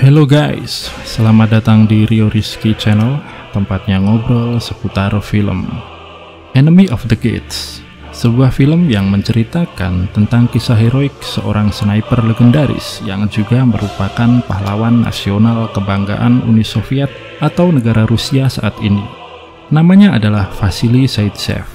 Hello guys, selamat datang di Rio Rizky Channel, tempatnya ngobrol seputar film. Enemy of the Gates, sebuah film yang menceritakan tentang kisah heroik seorang sniper legendaris yang juga merupakan pahlawan nasional kebanggaan Uni Soviet atau negara Rusia saat ini. Namanya adalah Vasily Zaitsev.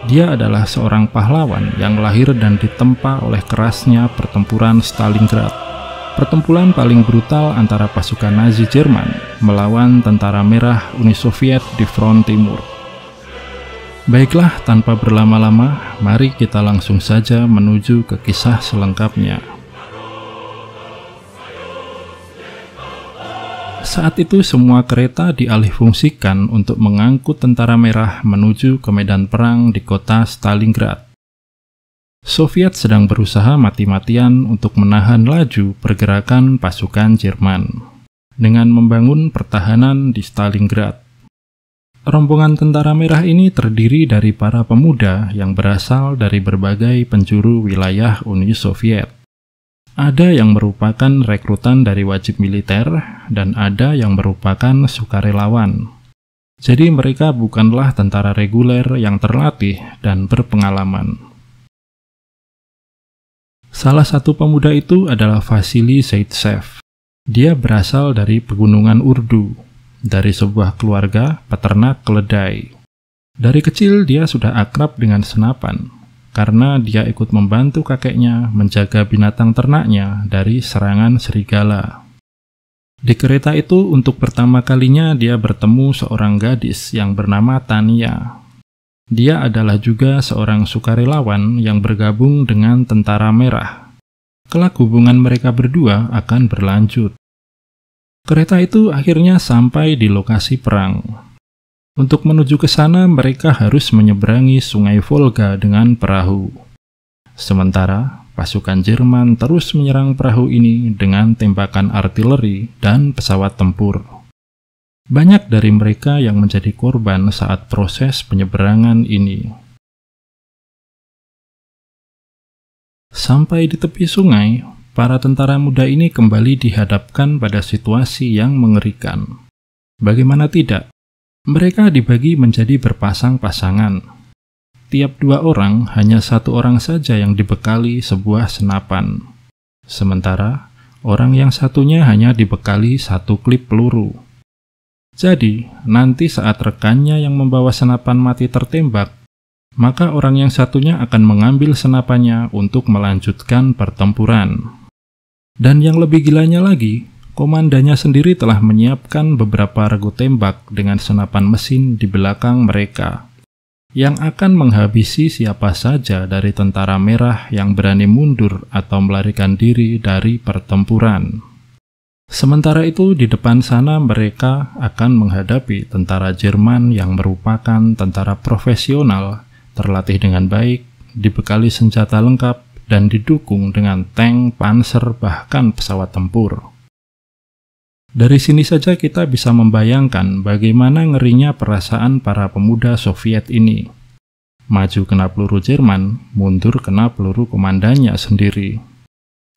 Dia adalah seorang pahlawan yang lahir dan ditempa oleh kerasnya pertempuran Stalingrad. Pertempuran paling brutal antara pasukan Nazi Jerman melawan tentara merah Uni Soviet di front timur. Baiklah, tanpa berlama-lama, mari kita langsung saja menuju ke kisah selengkapnya. Saat itu semua kereta dialihfungsikan untuk mengangkut tentara merah menuju ke medan perang di kota Stalingrad. Soviet sedang berusaha mati-matian untuk menahan laju pergerakan pasukan Jerman dengan membangun pertahanan di Stalingrad. Rombongan tentara merah ini terdiri dari para pemuda yang berasal dari berbagai penjuru wilayah Uni Soviet. Ada yang merupakan rekrutan dari wajib militer dan ada yang merupakan sukarelawan. Jadi mereka bukanlah tentara reguler yang terlatih dan berpengalaman. Salah satu pemuda itu adalah Vasily Zaitsev. Dia berasal dari pegunungan Urdu, dari sebuah keluarga peternak keledai. Dari kecil dia sudah akrab dengan senapan, karena dia ikut membantu kakeknya menjaga binatang ternaknya dari serangan serigala. Di kereta itu untuk pertama kalinya dia bertemu seorang gadis yang bernama Tania. Dia adalah juga seorang sukarelawan yang bergabung dengan tentara merah. Kelak hubungan mereka berdua akan berlanjut. Kereta itu akhirnya sampai di lokasi perang. Untuk menuju ke sana mereka harus menyeberangi sungai Volga dengan perahu. Sementara pasukan Jerman terus menyerang perahu ini dengan tembakan artileri dan pesawat tempur. Banyak dari mereka yang menjadi korban saat proses penyeberangan ini. Sampai di tepi sungai, para tentara muda ini kembali dihadapkan pada situasi yang mengerikan. Bagaimana tidak? Mereka dibagi menjadi berpasang-pasangan. Tiap dua orang, hanya satu orang saja yang dibekali sebuah senapan. Sementara, orang yang satunya hanya dibekali satu klip peluru. Jadi, nanti saat rekannya yang membawa senapan mati tertembak, maka orang yang satunya akan mengambil senapannya untuk melanjutkan pertempuran. Dan yang lebih gilanya lagi, komandannya sendiri telah menyiapkan beberapa regu tembak dengan senapan mesin di belakang mereka, yang akan menghabisi siapa saja dari tentara merah yang berani mundur atau melarikan diri dari pertempuran. Sementara itu, di depan sana mereka akan menghadapi tentara Jerman yang merupakan tentara profesional, terlatih dengan baik, dibekali senjata lengkap, dan didukung dengan tank, panser, bahkan pesawat tempur. Dari sini saja kita bisa membayangkan bagaimana ngerinya perasaan para pemuda Soviet ini. Maju kena peluru Jerman, mundur kena peluru komandannya sendiri.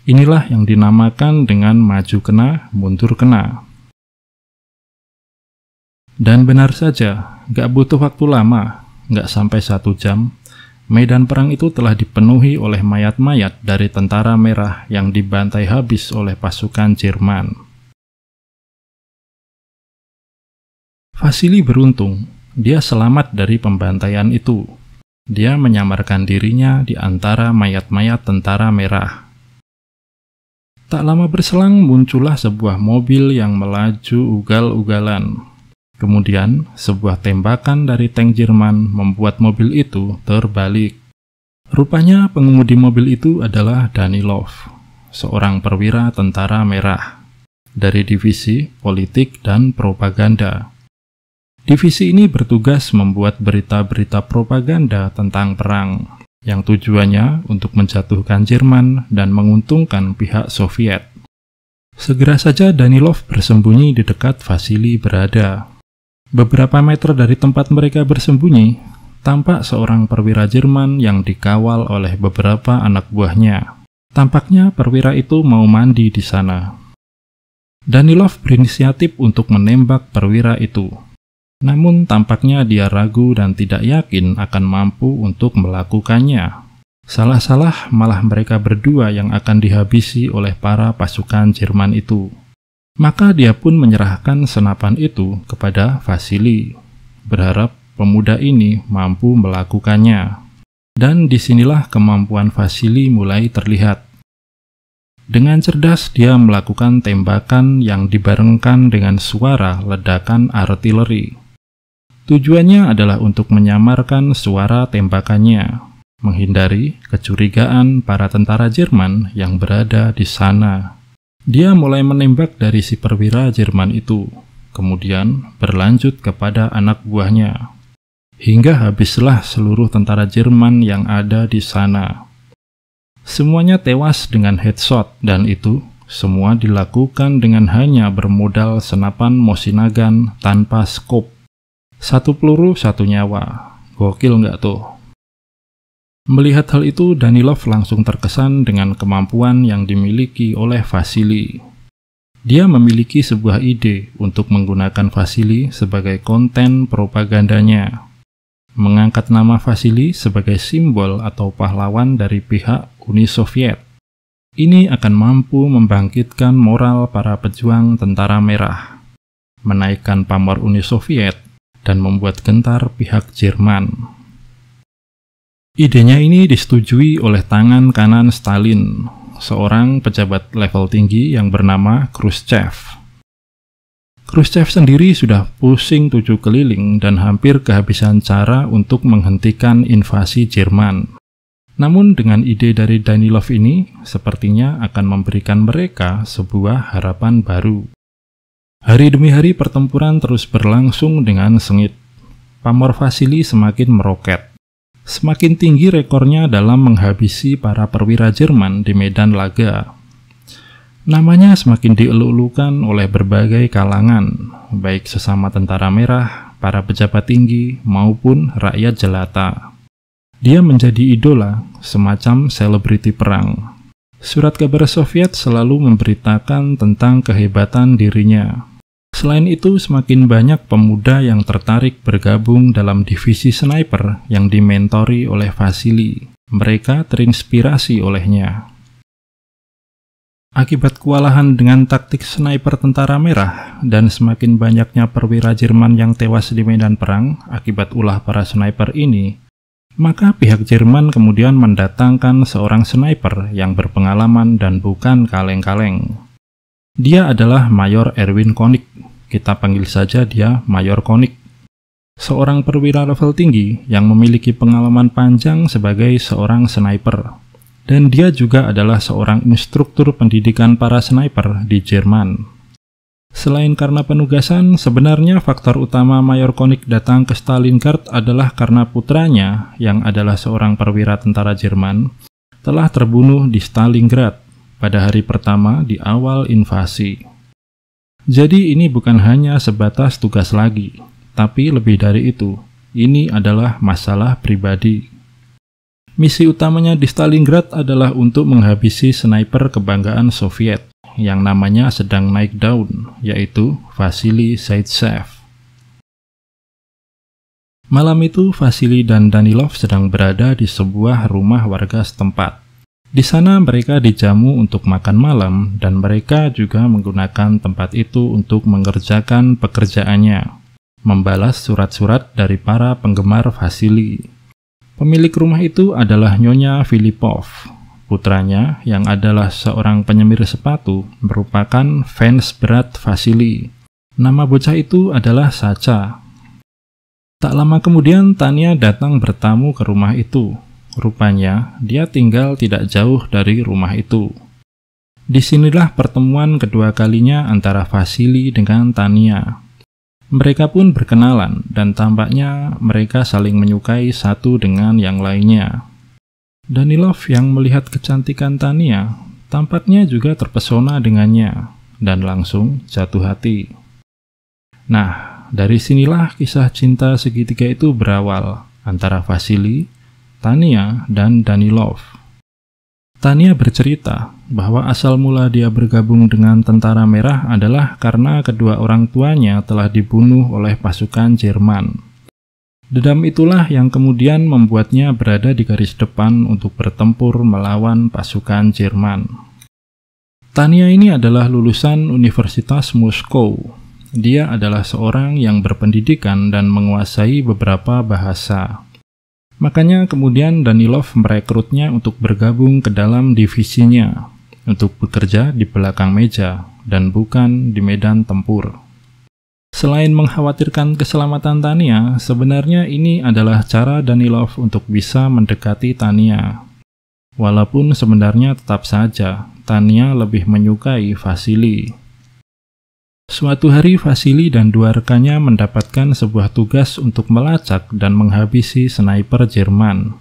Inilah yang dinamakan dengan maju kena, mundur kena. Dan benar saja, gak butuh waktu lama, gak sampai 1 jam, medan perang itu telah dipenuhi oleh mayat-mayat dari tentara merah yang dibantai habis oleh pasukan Jerman. Vasily beruntung, dia selamat dari pembantaian itu. Dia menyamarkan dirinya di antara mayat-mayat tentara merah. Tak lama berselang muncullah sebuah mobil yang melaju ugal-ugalan. Kemudian, sebuah tembakan dari tank Jerman membuat mobil itu terbalik. Rupanya pengemudi mobil itu adalah Danilov, seorang perwira tentara merah, dari divisi politik dan propaganda. Divisi ini bertugas membuat berita-berita propaganda tentang perang, yang tujuannya untuk menjatuhkan Jerman dan menguntungkan pihak Soviet. Segera saja Danilov bersembunyi di dekat Vasily berada. Beberapa meter dari tempat mereka bersembunyi, tampak seorang perwira Jerman yang dikawal oleh beberapa anak buahnya. Tampaknya perwira itu mau mandi di sana. Danilov berinisiatif untuk menembak perwira itu. Namun tampaknya dia ragu dan tidak yakin akan mampu untuk melakukannya. Salah-salah malah mereka berdua yang akan dihabisi oleh para pasukan Jerman itu. Maka dia pun menyerahkan senapan itu kepada Vasili, berharap pemuda ini mampu melakukannya. Dan disinilah kemampuan Vasili mulai terlihat. Dengan cerdas dia melakukan tembakan yang dibarengkan dengan suara ledakan artileri. Tujuannya adalah untuk menyamarkan suara tembakannya, menghindari kecurigaan para tentara Jerman yang berada di sana. Dia mulai menembak dari si perwira Jerman itu, kemudian berlanjut kepada anak buahnya, hingga habislah seluruh tentara Jerman yang ada di sana. Semuanya tewas dengan headshot, dan itu semua dilakukan dengan hanya bermodal senapan Mosin-Nagant tanpa skop. 1 peluru 1 nyawa. Gokil nggak tuh? Melihat hal itu, Danilov langsung terkesan dengan kemampuan yang dimiliki oleh Vasili. Dia memiliki sebuah ide untuk menggunakan Vasili sebagai konten propagandanya. Mengangkat nama Vasili sebagai simbol atau pahlawan dari pihak Uni Soviet. Ini akan mampu membangkitkan moral para pejuang tentara merah, menaikkan pamor Uni Soviet, dan membuat gentar pihak Jerman. Idenya ini disetujui oleh tangan kanan Stalin, seorang pejabat level tinggi yang bernama Khrushchev. Khrushchev sendiri sudah pusing 7 keliling dan hampir kehabisan cara untuk menghentikan invasi Jerman. Namun dengan ide dari Danilov ini, sepertinya akan memberikan mereka sebuah harapan baru. Hari demi hari pertempuran terus berlangsung dengan sengit. Pamor Vasili semakin meroket. Semakin tinggi rekornya dalam menghabisi para perwira Jerman di medan laga. Namanya semakin dieluk-elukan oleh berbagai kalangan, baik sesama tentara merah, para pejabat tinggi, maupun rakyat jelata. Dia menjadi idola, semacam selebriti perang. Surat kabar Soviet selalu memberitakan tentang kehebatan dirinya. Selain itu, semakin banyak pemuda yang tertarik bergabung dalam divisi sniper yang dimentori oleh Vasili. Mereka terinspirasi olehnya. Akibat kewalahan dengan taktik sniper tentara merah dan semakin banyaknya perwira Jerman yang tewas di medan perang akibat ulah para sniper ini, maka pihak Jerman kemudian mendatangkan seorang sniper yang berpengalaman dan bukan kaleng-kaleng. Dia adalah Mayor Erwin Konig. Kita panggil saja dia Mayor Konig. Seorang perwira level tinggi yang memiliki pengalaman panjang sebagai seorang sniper. Dan dia juga adalah seorang instruktur pendidikan para sniper di Jerman. Selain karena penugasan, sebenarnya faktor utama Mayor Konig datang ke Stalingrad adalah karena putranya, yang adalah seorang perwira tentara Jerman, telah terbunuh di Stalingrad pada hari pertama di awal invasi. Jadi ini bukan hanya sebatas tugas lagi, tapi lebih dari itu, ini adalah masalah pribadi. Misi utamanya di Stalingrad adalah untuk menghabisi sniper kebanggaan Soviet, yang namanya sedang naik daun, yaitu Vasili Zaitsev. Malam itu, Vasili dan Danilov sedang berada di sebuah rumah warga setempat. Di sana mereka dijamu untuk makan malam, dan mereka juga menggunakan tempat itu untuk mengerjakan pekerjaannya, membalas surat-surat dari para penggemar Vasili. Pemilik rumah itu adalah Nyonya Filipov. Putranya, yang adalah seorang penyemir sepatu, merupakan fans berat Vasili. Nama bocah itu adalah Sacha. Tak lama kemudian, Tania datang bertamu ke rumah itu. Rupanya, dia tinggal tidak jauh dari rumah itu. Disinilah pertemuan kedua kalinya antara Vasili dengan Tania. Mereka pun berkenalan, dan tampaknya mereka saling menyukai satu dengan yang lainnya. Danilov yang melihat kecantikan Tania, tampaknya juga terpesona dengannya, dan langsung jatuh hati. Nah, dari sinilah kisah cinta segitiga itu berawal, antara Vasili, Tania, dan Danilov. Tania bercerita bahwa asal mula dia bergabung dengan Tentara Merah adalah karena kedua orang tuanya telah dibunuh oleh pasukan Jerman. Dendam itulah yang kemudian membuatnya berada di garis depan untuk bertempur melawan pasukan Jerman. Tania ini adalah lulusan Universitas Moskow. Dia adalah seorang yang berpendidikan dan menguasai beberapa bahasa. Makanya kemudian Danilov merekrutnya untuk bergabung ke dalam divisinya, untuk bekerja di belakang meja dan bukan di medan tempur. Selain mengkhawatirkan keselamatan Tania, sebenarnya ini adalah cara Danilov untuk bisa mendekati Tania. Walaupun sebenarnya tetap saja Tania lebih menyukai Vasily. Suatu hari Vasily dan dua rekannya mendapatkan sebuah tugas untuk melacak dan menghabisi sniper Jerman,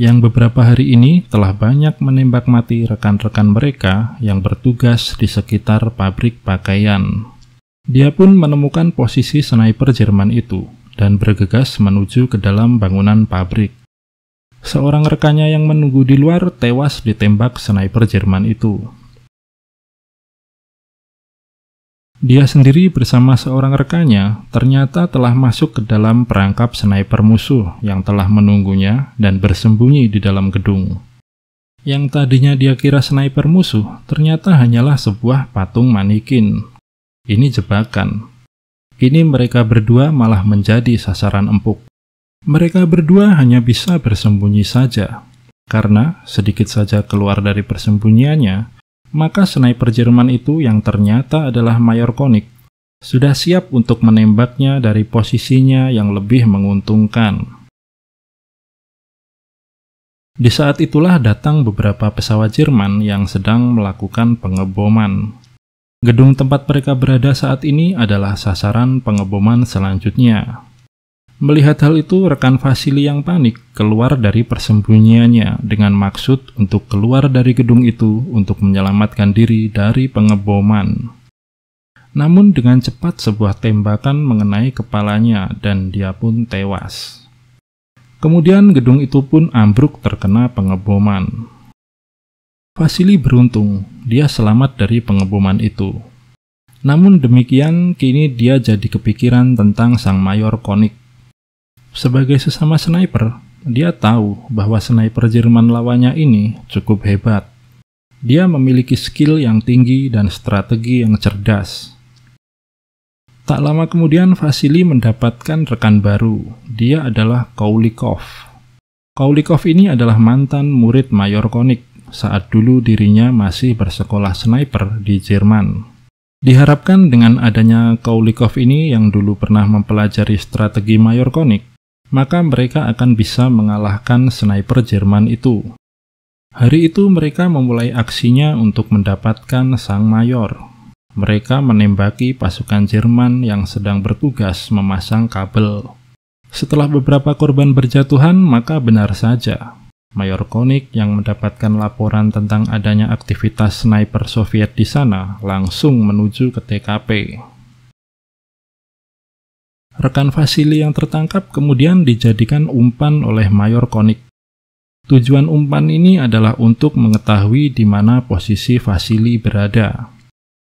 yang beberapa hari ini telah banyak menembak mati rekan-rekan mereka yang bertugas di sekitar pabrik pakaian. Dia pun menemukan posisi sniper Jerman itu dan bergegas menuju ke dalam bangunan pabrik. Seorang rekannya yang menunggu di luar tewas ditembak sniper Jerman itu. Dia sendiri bersama seorang rekannya ternyata telah masuk ke dalam perangkap sniper musuh yang telah menunggunya dan bersembunyi di dalam gedung. Yang tadinya dia kira sniper musuh ternyata hanyalah sebuah patung manikin. Ini jebakan. Kini mereka berdua malah menjadi sasaran empuk. Mereka berdua hanya bisa bersembunyi saja, karena sedikit saja keluar dari persembunyiannya, maka sniper Jerman itu yang ternyata adalah Mayor Konig sudah siap untuk menembaknya dari posisinya yang lebih menguntungkan. Di saat itulah datang beberapa pesawat Jerman yang sedang melakukan pengeboman. Gedung tempat mereka berada saat ini adalah sasaran pengeboman selanjutnya. Melihat hal itu, rekan Vasily yang panik keluar dari persembunyiannya dengan maksud untuk keluar dari gedung itu untuk menyelamatkan diri dari pengeboman. Namun dengan cepat sebuah tembakan mengenai kepalanya dan dia pun tewas. Kemudian gedung itu pun ambruk terkena pengeboman. Vasily beruntung, dia selamat dari pengeboman itu. Namun demikian, kini dia jadi kepikiran tentang sang Mayor Konig. Sebagai sesama sniper, dia tahu bahwa sniper Jerman lawannya ini cukup hebat. Dia memiliki skill yang tinggi dan strategi yang cerdas. Tak lama kemudian Vasily mendapatkan rekan baru. Dia adalah Koulikov. Koulikov ini adalah mantan murid Mayor Konig saat dulu dirinya masih bersekolah sniper di Jerman. Diharapkan dengan adanya Koulikov ini yang dulu pernah mempelajari strategi Mayor Konig, maka mereka akan bisa mengalahkan sniper Jerman itu. Hari itu mereka memulai aksinya untuk mendapatkan sang mayor. Mereka menembaki pasukan Jerman yang sedang bertugas memasang kabel. Setelah beberapa korban berjatuhan, maka benar saja, Mayor Konig yang mendapatkan laporan tentang adanya aktivitas sniper Soviet di sana langsung menuju ke TKP. Rekan Vasily yang tertangkap kemudian dijadikan umpan oleh Mayor Konig. Tujuan umpan ini adalah untuk mengetahui di mana posisi Vasily berada.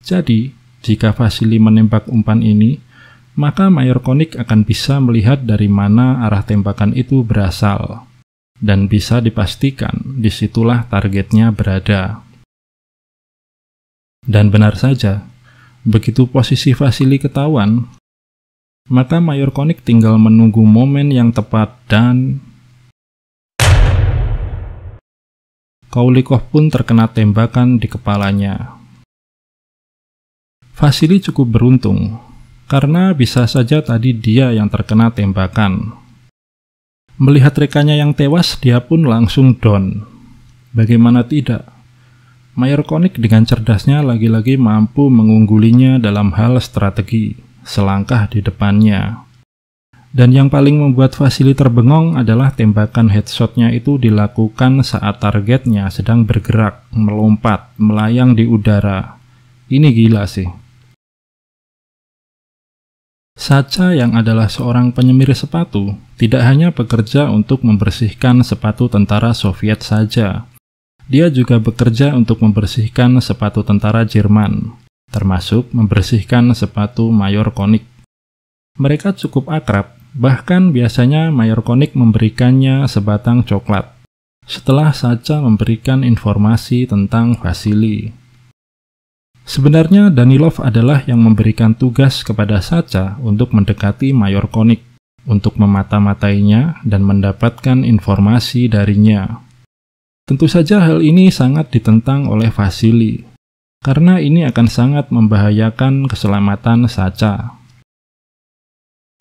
Jadi, jika Vasily menembak umpan ini, maka Mayor Konig akan bisa melihat dari mana arah tembakan itu berasal, dan bisa dipastikan disitulah targetnya berada. Dan benar saja, begitu posisi Vasily ketahuan, maka Mayor Konig tinggal menunggu momen yang tepat dan Koulikov pun terkena tembakan di kepalanya. Vasily cukup beruntung, karena bisa saja tadi dia yang terkena tembakan. Melihat rekannya yang tewas, dia pun langsung down. Bagaimana tidak? Mayor Konig dengan cerdasnya lagi-lagi mampu mengunggulinya dalam hal strategi. Selangkah di depannya. Dan yang paling membuat Vasily terbengong adalah tembakan headshotnya itu dilakukan saat targetnya sedang bergerak, melompat, melayang di udara. Ini gila sih. Sacha yang adalah seorang penyemir sepatu, tidak hanya bekerja untuk membersihkan sepatu tentara Soviet saja. Dia juga bekerja untuk membersihkan sepatu tentara Jerman, termasuk membersihkan sepatu Mayor Koenig. Mereka cukup akrab, bahkan biasanya Mayor Koenig memberikannya sebatang coklat, setelah Sacha memberikan informasi tentang Vasily. Sebenarnya Danilov adalah yang memberikan tugas kepada Sacha untuk mendekati Mayor Koenig, untuk memata-matainya dan mendapatkan informasi darinya. Tentu saja hal ini sangat ditentang oleh Vasily, karena ini akan sangat membahayakan keselamatan Sacha.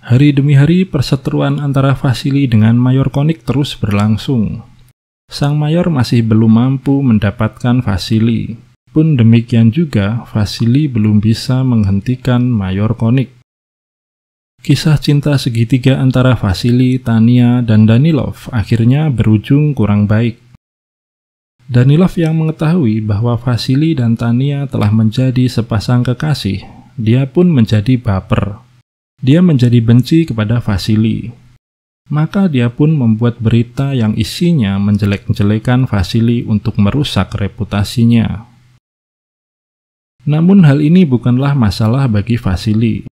Hari demi hari perseteruan antara Vasily dengan Mayor Koenig terus berlangsung. Sang mayor masih belum mampu mendapatkan Vasily. Pun demikian juga, Vasily belum bisa menghentikan Mayor Koenig. Kisah cinta segitiga antara Vasily, Tanya, dan Danilov akhirnya berujung kurang baik. Danilov yang mengetahui bahwa Vasily dan Tanya telah menjadi sepasang kekasih, dia pun menjadi baper. Dia menjadi benci kepada Vasily. Maka dia pun membuat berita yang isinya menjelek-jelekan Vasily untuk merusak reputasinya. Namun hal ini bukanlah masalah bagi Vasily,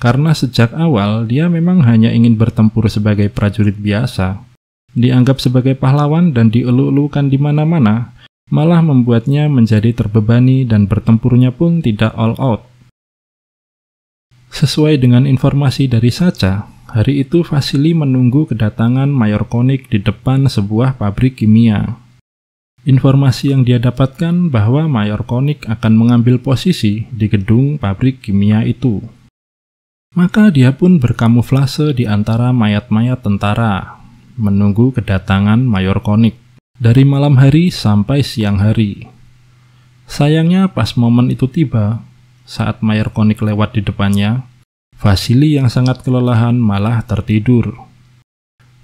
karena sejak awal dia memang hanya ingin bertempur sebagai prajurit biasa, dianggap sebagai pahlawan dan dielu-elukan di mana-mana, malah membuatnya menjadi terbebani dan bertempurnya pun tidak all out. Sesuai dengan informasi dari Sacha, hari itu Vasily menunggu kedatangan Mayor Koenig di depan sebuah pabrik kimia. Informasi yang dia dapatkan bahwa Mayor Koenig akan mengambil posisi di gedung pabrik kimia itu. Maka dia pun berkamuflase di antara mayat-mayat tentara, menunggu kedatangan Mayor Koenig dari malam hari sampai siang hari. Sayangnya pas momen itu tiba, saat Mayor Koenig lewat di depannya, Vasily yang sangat kelelahan malah tertidur.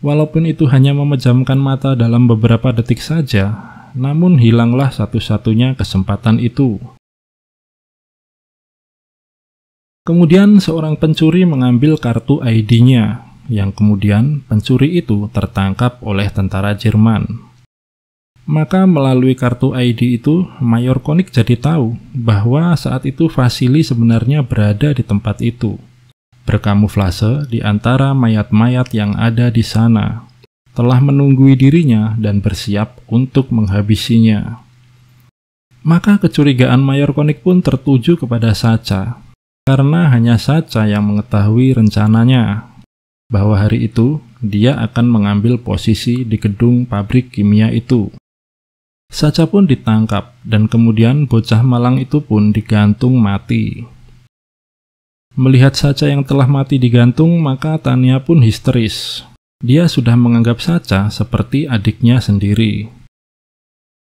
Walaupun itu hanya memejamkan mata dalam beberapa detik saja, namun hilanglah satu-satunya kesempatan itu. Kemudian seorang pencuri mengambil kartu ID-nya, yang kemudian pencuri itu tertangkap oleh tentara Jerman. Maka melalui kartu ID itu, Mayor Koenig jadi tahu bahwa saat itu Vasily sebenarnya berada di tempat itu, berkamuflase di antara mayat-mayat yang ada di sana, telah menunggui dirinya dan bersiap untuk menghabisinya. Maka kecurigaan Mayor Koenig pun tertuju kepada Sacha, karena hanya Sacha yang mengetahui rencananya, bahwa hari itu dia akan mengambil posisi di gedung pabrik kimia itu. Sacha pun ditangkap, dan kemudian bocah malang itu pun digantung mati. Melihat Sacha yang telah mati digantung, maka Tanya pun histeris. Dia sudah menganggap Sacha seperti adiknya sendiri.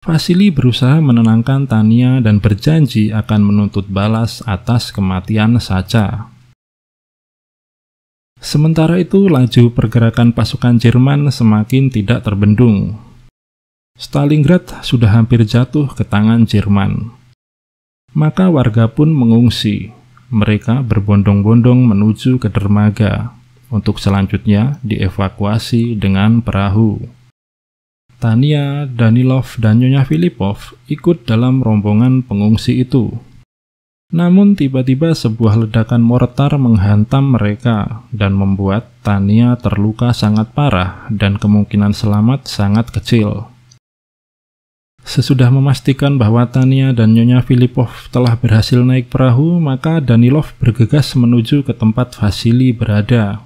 Vasily berusaha menenangkan Tanya dan berjanji akan menuntut balas atas kematian Sacha. Sementara itu, laju pergerakan pasukan Jerman semakin tidak terbendung. Stalingrad sudah hampir jatuh ke tangan Jerman. Maka warga pun mengungsi. Mereka berbondong-bondong menuju ke dermaga, untuk selanjutnya dievakuasi dengan perahu. Tanya, Danilov, dan Nyonya Filipov ikut dalam rombongan pengungsi itu. Namun tiba-tiba sebuah ledakan mortar menghantam mereka dan membuat Tanya terluka sangat parah dan kemungkinan selamat sangat kecil. Sesudah memastikan bahwa Tanya dan Nyonya Filipov telah berhasil naik perahu, maka Danilov bergegas menuju ke tempat Vasily berada.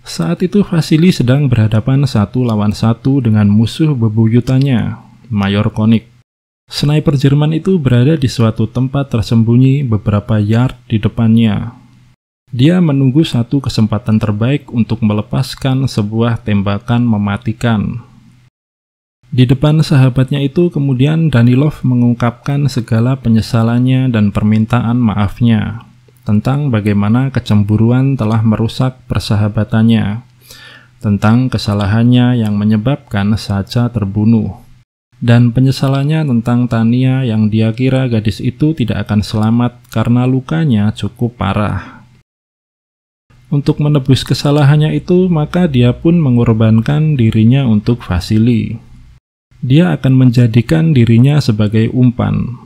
Saat itu Vasily sedang berhadapan 1 lawan 1 dengan musuh bebuyutannya, Mayor Koenig. Sniper Jerman itu berada di suatu tempat tersembunyi beberapa yard di depannya. Dia menunggu satu kesempatan terbaik untuk melepaskan sebuah tembakan mematikan. Di depan sahabatnya itu kemudian Danilov mengungkapkan segala penyesalannya dan permintaan maafnya tentang bagaimana kecemburuan telah merusak persahabatannya, tentang kesalahannya yang menyebabkan Sacha terbunuh, dan penyesalannya tentang Tanya yang dia kira gadis itu tidak akan selamat karena lukanya cukup parah. Untuk menebus kesalahannya itu, maka dia pun mengorbankan dirinya untuk Vasily. Dia akan menjadikan dirinya sebagai umpan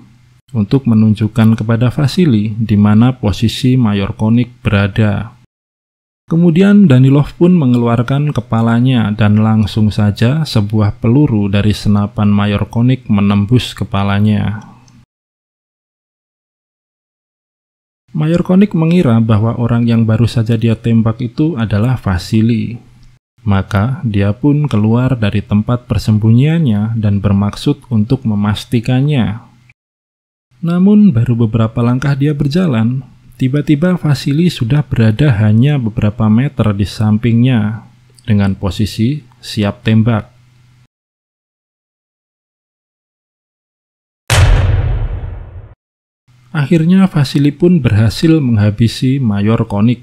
untuk menunjukkan kepada Vasily di mana posisi Mayor Konik berada. Kemudian Danilov pun mengeluarkan kepalanya dan langsung saja sebuah peluru dari senapan Mayor Konik menembus kepalanya. Mayor Konik mengira bahwa orang yang baru saja dia tembak itu adalah Vasily. Maka dia pun keluar dari tempat persembunyiannya dan bermaksud untuk memastikannya. Namun baru beberapa langkah dia berjalan, tiba-tiba Vasily sudah berada hanya beberapa meter di sampingnya dengan posisi siap tembak. Akhirnya Vasily pun berhasil menghabisi Mayor Konik.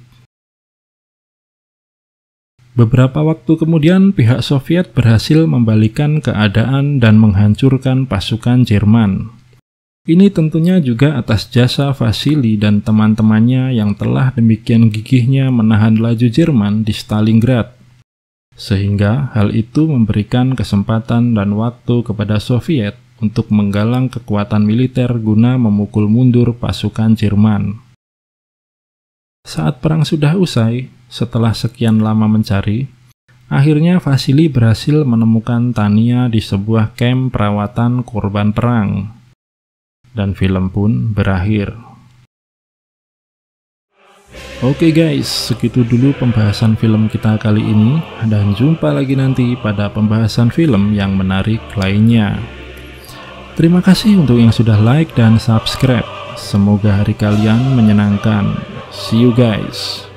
Beberapa waktu kemudian pihak Soviet berhasil membalikan keadaan dan menghancurkan pasukan Jerman. Ini tentunya juga atas jasa Vasily dan teman-temannya yang telah demikian gigihnya menahan laju Jerman di Stalingrad. Sehingga hal itu memberikan kesempatan dan waktu kepada Soviet untuk menggalang kekuatan militer guna memukul mundur pasukan Jerman. Saat perang sudah usai, setelah sekian lama mencari, akhirnya Vasily berhasil menemukan Tania di sebuah kamp perawatan korban perang. Dan film pun berakhir. Oke guys, segitu dulu pembahasan film kita kali ini, dan jumpa lagi nanti pada pembahasan film yang menarik lainnya. Terima kasih untuk yang sudah like dan subscribe. Semoga hari kalian menyenangkan. See you guys.